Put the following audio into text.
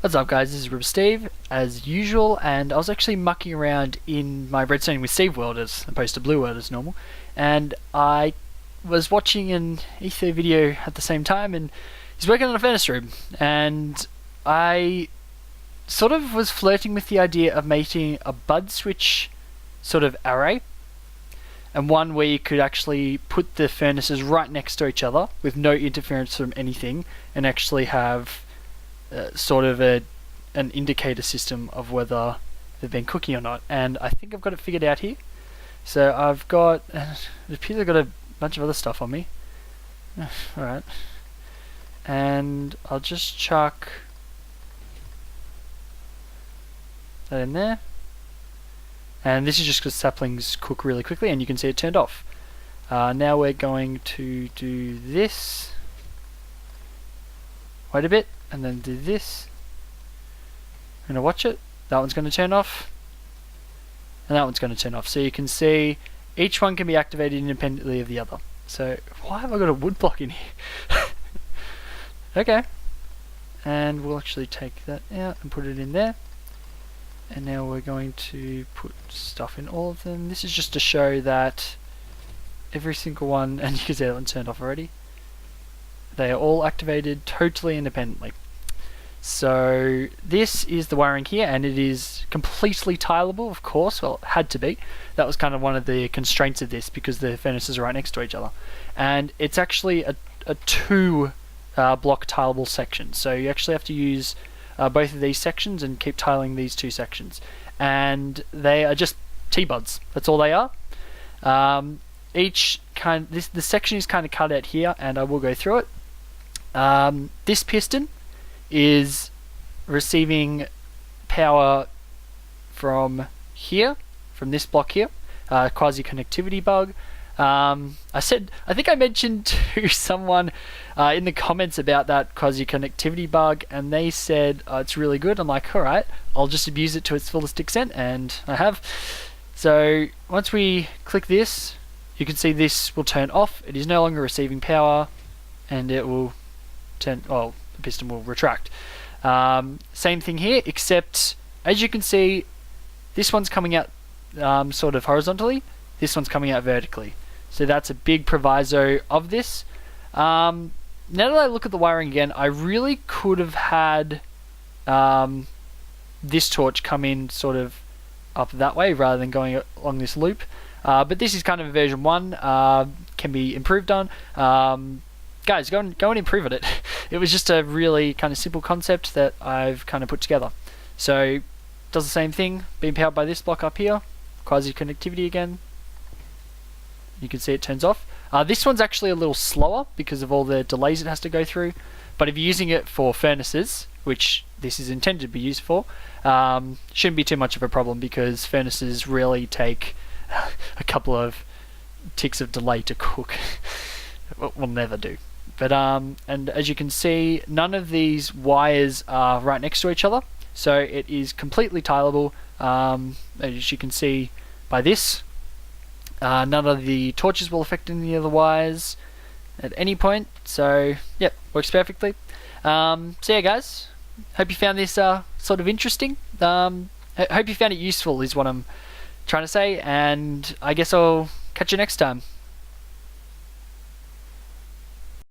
What's up guys, this is Rib Steve, as usual, and I was actually mucking around in my Redstone with Steve world as opposed to Blue world as normal, and I was watching an Ether video at the same time, and he's working on a furnace room, and I sort of was flirting with the idea of making a bud switch sort of array, and one where you could actually put the furnaces right next to each other with no interference from anything, and actually have sort of an indicator system of whether they've been cooking or not. And I think I've got it figured out here. So I've got, it appears I've got a bunch of other stuff on me. Alright. And I'll just chuck that in there. And this is just because saplings cook really quickly, and you can see it turned off. Now we're going to do this. Wait a bit, and then do this. I'm going to watch it. That one's going to turn off. And that one's going to turn off. So you can see each one can be activated independently of the other. So why have I got a wood block in here? Okay. And we'll actually take that out and put it in there. And now we're going to put stuff in all of them. This is just to show that every single one, and you can see that one turned off already. They are all activated totally independently. So this is the wiring here, and it is completely tileable, of course. Well, it had to be. That was kind of one of the constraints of this, because the furnaces are right next to each other. And it's actually a two block tileable section. So you actually have to use both of these sections and keep tiling these two sections. And they are just T-buds. That's all they are. This section is kind of cut out here, and I will go through it. This piston is receiving power from here, from this block here, quasi connectivity bug. I think I mentioned to someone in the comments about that quasi connectivity bug, and they said it's really good. I'm like, alright, I'll just abuse it to its fullest extent, and I have. So once we click this, you can see this will turn off. It is no longer receiving power, and it will turn, well, the piston will retract. Same thing here, except as you can see, this one's coming out sort of horizontally, this one's coming out vertically. So that's a big proviso of this. Now that I look at the wiring again, I really could have had this torch come in sort of up that way rather than going along this loop. But this is kind of a version 1, can be improved on. Guys, go and improve on it. It was just a really kind of simple concept that I've kind of put together. So, does the same thing, being powered by this block up here, quasi connectivity again. You can see it turns off. This one's actually a little slower because of all the delays it has to go through, but if you're using it for furnaces, which this is intended to be used for, shouldn't be too much of a problem, because furnaces really take a couple of ticks of delay to cook. Will never do. But and as you can see, none of these wires are right next to each other, so it is completely tileable. As you can see by this, none of the torches will affect any of the wires at any point. So yep, works perfectly. So yeah, guys, hope you found this sort of interesting. Hope you found it useful is what I'm trying to say, and I guess I'll catch you next time.